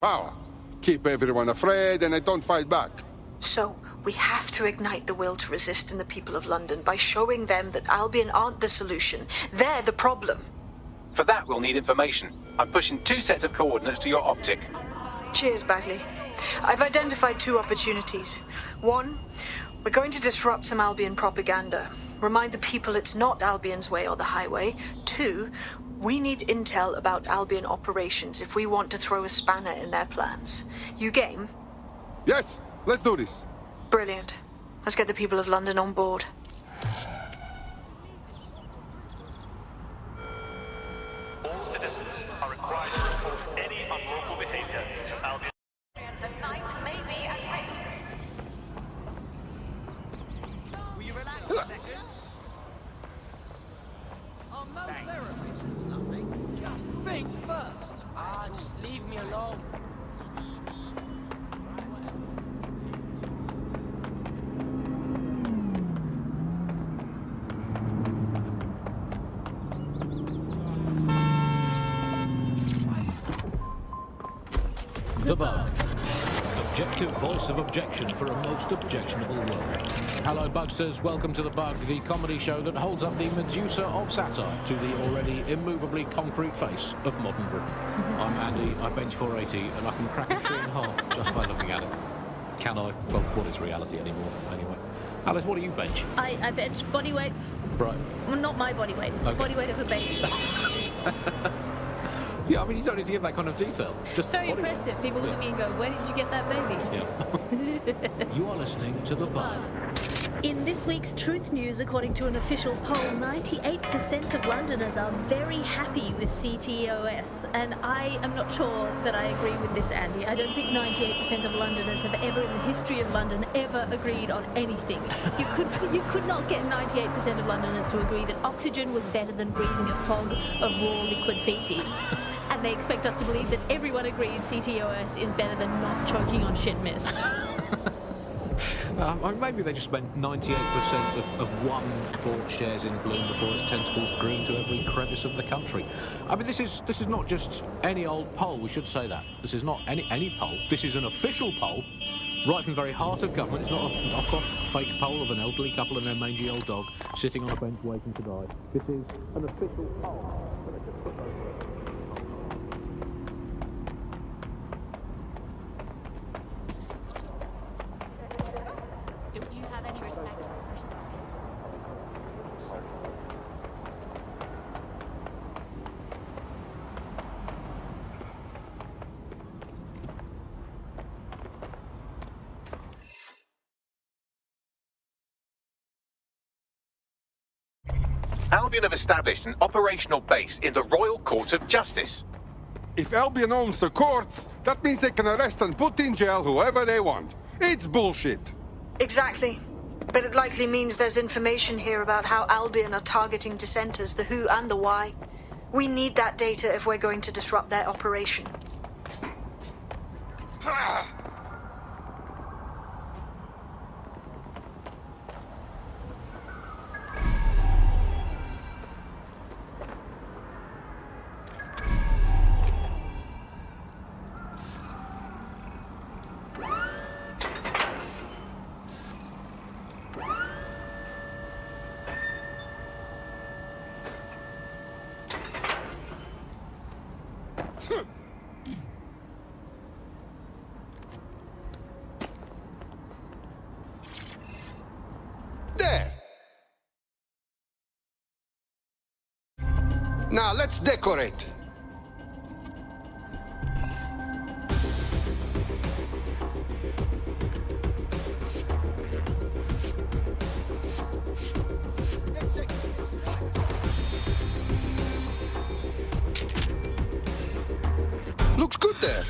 Power. Keep everyone afraid and they don't fight back. So, we have to ignite the will to resist in the people of London by showing them that Albion aren't the solution. They're the problem. For that, we'll need information. I'm pushing 2 sets of coordinates to your optic. Cheers, Bagley. I've identified 2 opportunities. 1, we're going to disrupt some Albion propaganda. Remind the people it's not Albion's way or the highway. 2, we need intel about Albion operations if we want to throw a spanner in their plans. You game? Yes, let's do this. Brilliant. Let's get the people of London on board. All citizens are required to report any unlawful behavior to Albion. Of night may be at risk. Will you relax a second? Oh, no therapist or nothing. Just think first. Ah, just leave me alone. The Bug. Objective voice of objection for a most objectionable world. Hello, Bugsters. Welcome to The Bug, the comedy show that holds up the Medusa of satire to the already immovably concrete face of modern Britain. I'm Andy, I bench 480, and I can crack a tree in half just by looking at it. Can I? Well, what is reality anymore, anyway? Alice, what do you bench? I bench body weights. Right. Well, not my body weight. Okay. Body weight of a baby. Yeah, I mean, you don't need to give that kind of detail. Just It's very body weight. impressive. People look at me and go, where did you get that baby? Yeah. You are listening to The Bug. In this week's Truth News, according to an official poll, 98% of Londoners are very happy with CTOS. And I am not sure that I agree with this, Andy. I don't think 98% of Londoners have ever in the history of London ever agreed on anything. You could not get 98% of Londoners to agree that oxygen was better than breathing a fog of raw liquid feces. And they expect us to believe that everyone agrees CTOS is better than not choking on shit mist. Or maybe they just meant 98% of one bought shares in Bloom before its tentacles grew into every crevice of the country. I mean, this is not just any old poll. We should say that. This is not any poll. This is an official poll, right from the very heart of government. It's not a knockoff fake poll of an elderly couple and their mangy old dog sitting on a bench waiting to die. This is an official poll. Don't you have any respect for personal space? Albion have established an operational base in the Royal Court of Justice. If Albion owns the courts, that means they can arrest and put in jail whoever they want. It's bullshit. Exactly. But it likely means there's information here about how Albion are targeting dissenters, the who and the why. We need that data if we're going to disrupt their operation. There! Now let's decorate. Looks good there.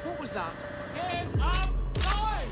What was that? Give up! Going!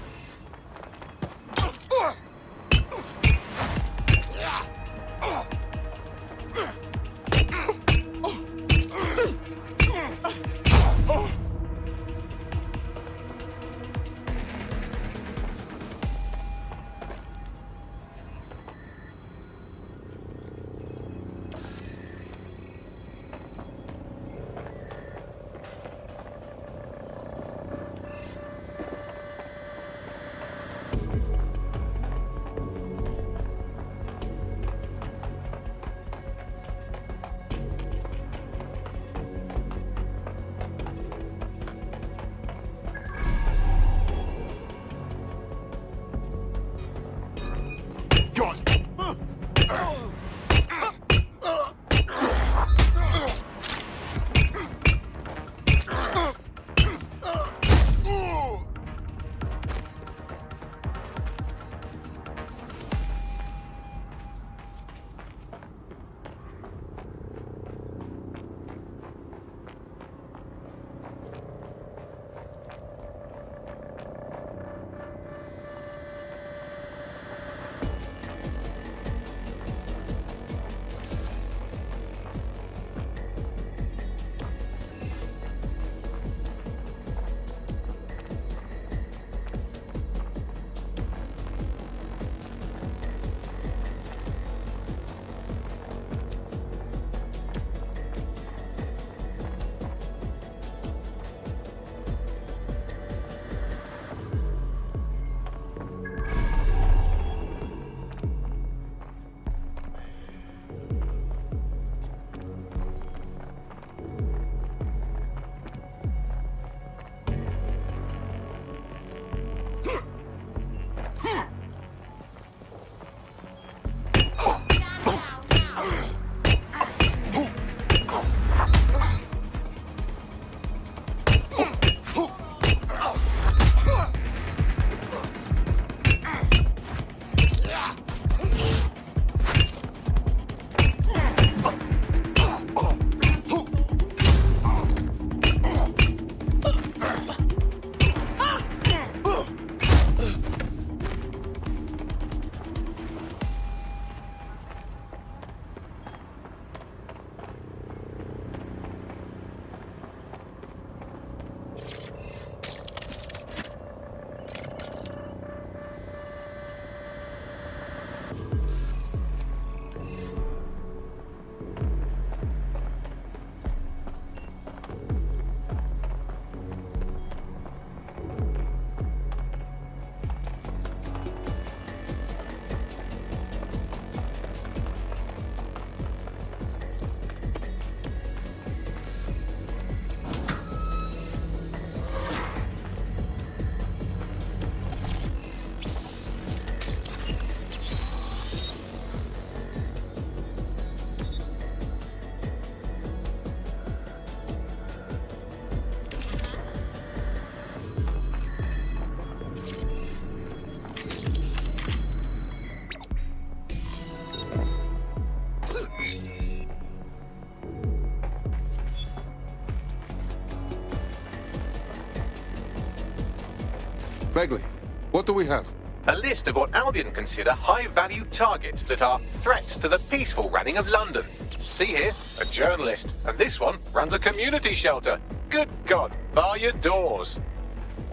Begley, what do we have? A list of what Albion consider high-value targets that are threats to the peaceful running of London. See here, a journalist, and this one runs a community shelter. Good God, bar your doors.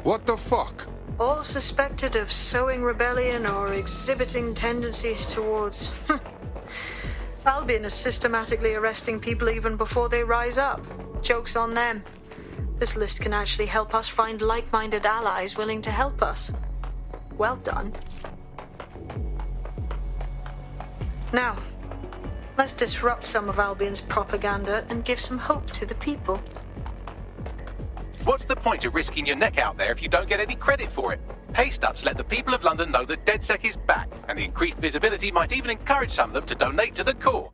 What the fuck? All suspected of sowing rebellion or exhibiting tendencies towards... Albion is systematically arresting people even before they rise up. Joke's on them. This list can actually help us find like-minded allies willing to help us. Well done. Now, let's disrupt some of Albion's propaganda and give some hope to the people. What's the point of risking your neck out there if you don't get any credit for it? Paste-ups let the people of London know that DedSec is back, and the increased visibility might even encourage some of them to donate to the cause.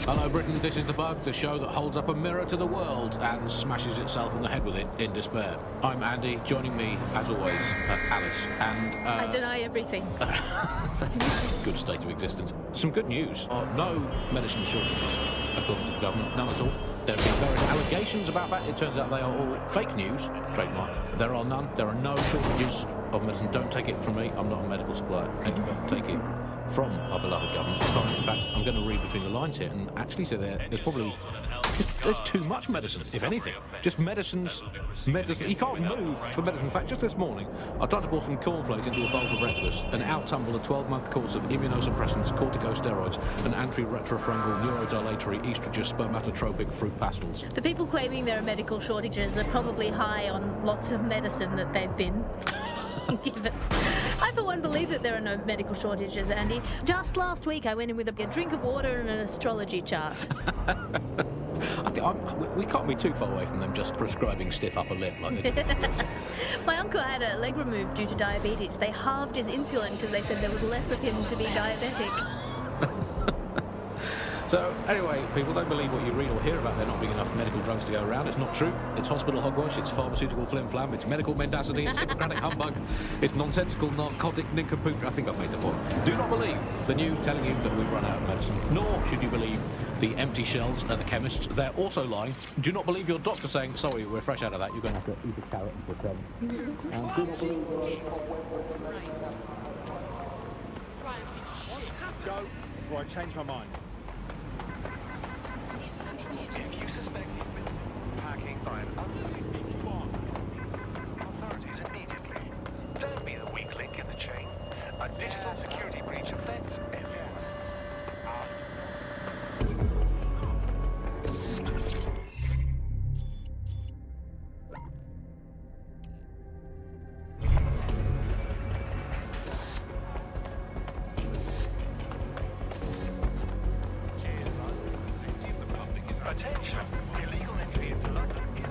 Hello, Britain. This is The Bug, the show that holds up a mirror to the world and smashes itself on the head with it in despair. I'm Andy. Joining me, as always, Alice. And I deny everything. good state of existence. Some good news. No medicine shortages, according to the government. None at all. There have been various allegations about that. It turns out they are all fake news. Trademark. There are none. There are no shortages of medicine. Don't take it from me. I'm not a medical supplier. Expert. Take it from our beloved government. It's fine. In fact, I'm going to read between the lines here and actually say there's probably... There's too much medicine, if anything. Just medicines. You can't move for medicine. In fact, just this morning, I tried to pour some cornflakes into a bowl for breakfast and out tumbled a 12-month course of immunosuppressants, corticosteroids, and anti-retrofungal neurodilatory estrogen spermatotropic fruit pastels. The people claiming there are medical shortages are probably high on lots of medicine that they've been given. I, for one, believe that there are no medical shortages, Andy. Just last week, I went in with a drink of water and an astrology chart. I think we can't be too far away from them just prescribing stiff upper lip like they do. My uncle had a leg removed due to diabetes. They halved his insulin because they said there was less of him to be diabetic. So, anyway, people, don't believe what you read or hear about there not being enough medical drugs to go around. It's not true. It's hospital hogwash, it's pharmaceutical flim-flam, it's medical mendacity, it's Hippocratic humbug, it's nonsensical narcotic nincompoop. I think I've made the point. Do not believe the news telling you that we've run out of medicine, nor should you believe the empty shelves at the chemists. They're also lying. Do not believe your doctor saying, sorry, we're fresh out of that, you're going to have to eat a carrot and put them. And do not believe... Go before I change my mind. If you suspect you've been packing by an unloaded beach bomb, authorities immediately. Don't be the weak link in the chain. A digital security breach affects everyone. Attention! Illegal entry into London is a...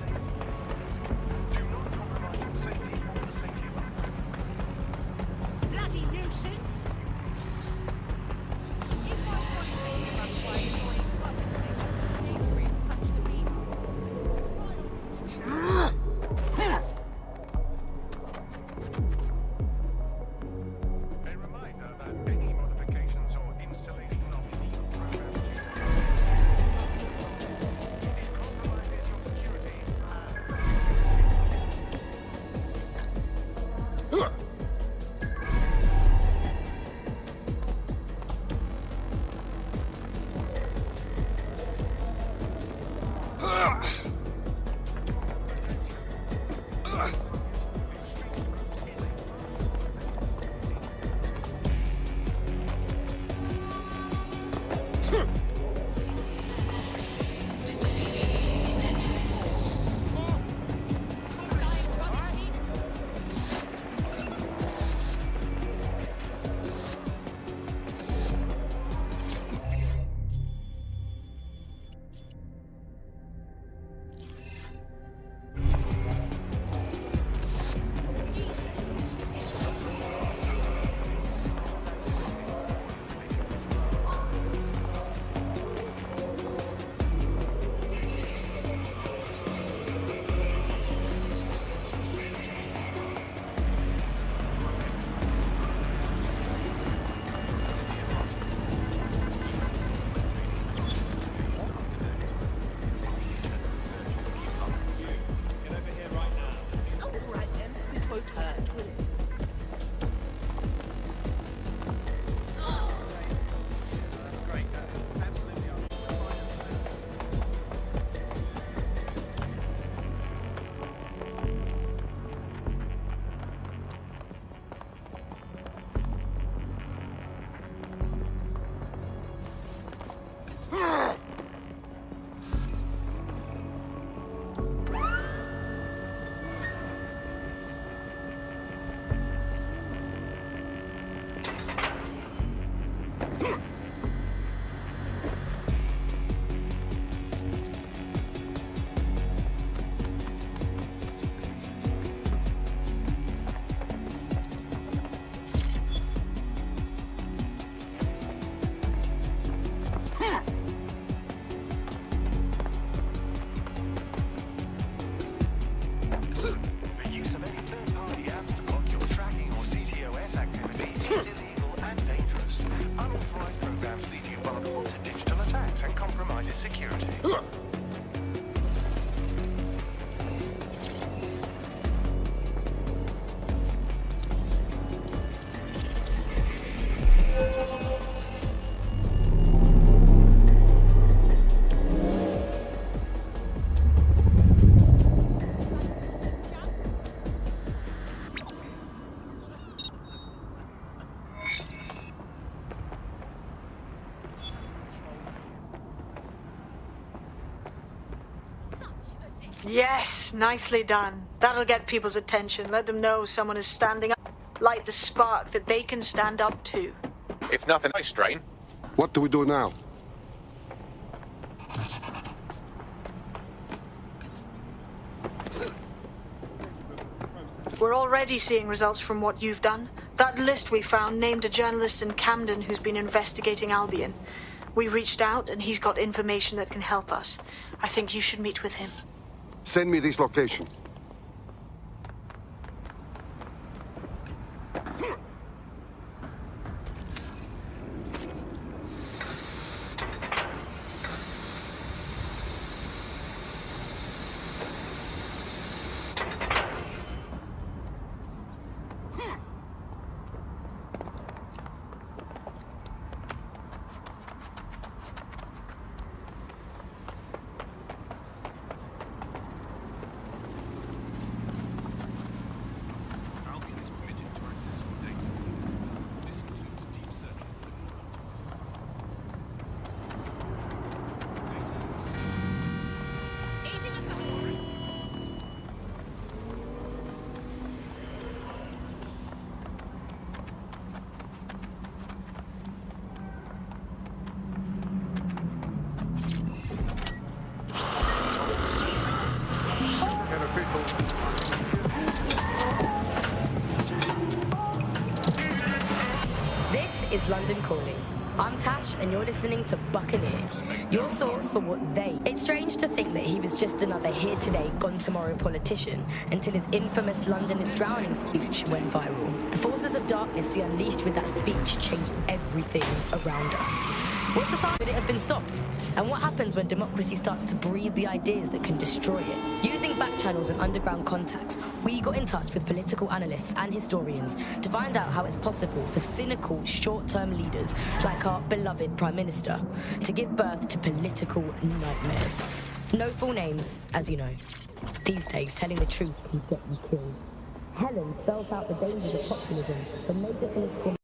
Do not compromise your safety or the safety of others. Bloody nuisance! If I wanted to give us why annoying wasn't angry and punched the people. A reminder that any modifications or installation of illegal programs compromises your security. security. Yes, nicely done. That'll get people's attention. Let them know someone is standing up. Light the spark that they can stand up to. If nothing, I strain. What do we do now? We're already seeing results from what you've done. That list we found named a journalist in Camden who's been investigating Albion. We reached out and he's got information that can help us. I think you should meet with him. Send me this location. Albion's permitted to access your data. This includes deep search and criminal data is secrets. Easy with the horn. This is London Calling. I'm Tash, and you're listening to Buccaneer, your source for what they... It's strange to think that he was just another here today, gone tomorrow politician, until his infamous London is drowning speech went viral. The forces of darkness he unleashed with that speech changed everything around us. What society would it have been stopped? And what happens when democracy starts to breed the ideas that can destroy it? Using back channels and underground contacts, we got in touch with political analysts and historians to find out how it's possible for cynical, short-term leaders like our beloved Prime Minister to give birth to political nightmares. No full names, as you know. These days, telling the truth can get you killed. Helen spells out the dangers of populism, the major political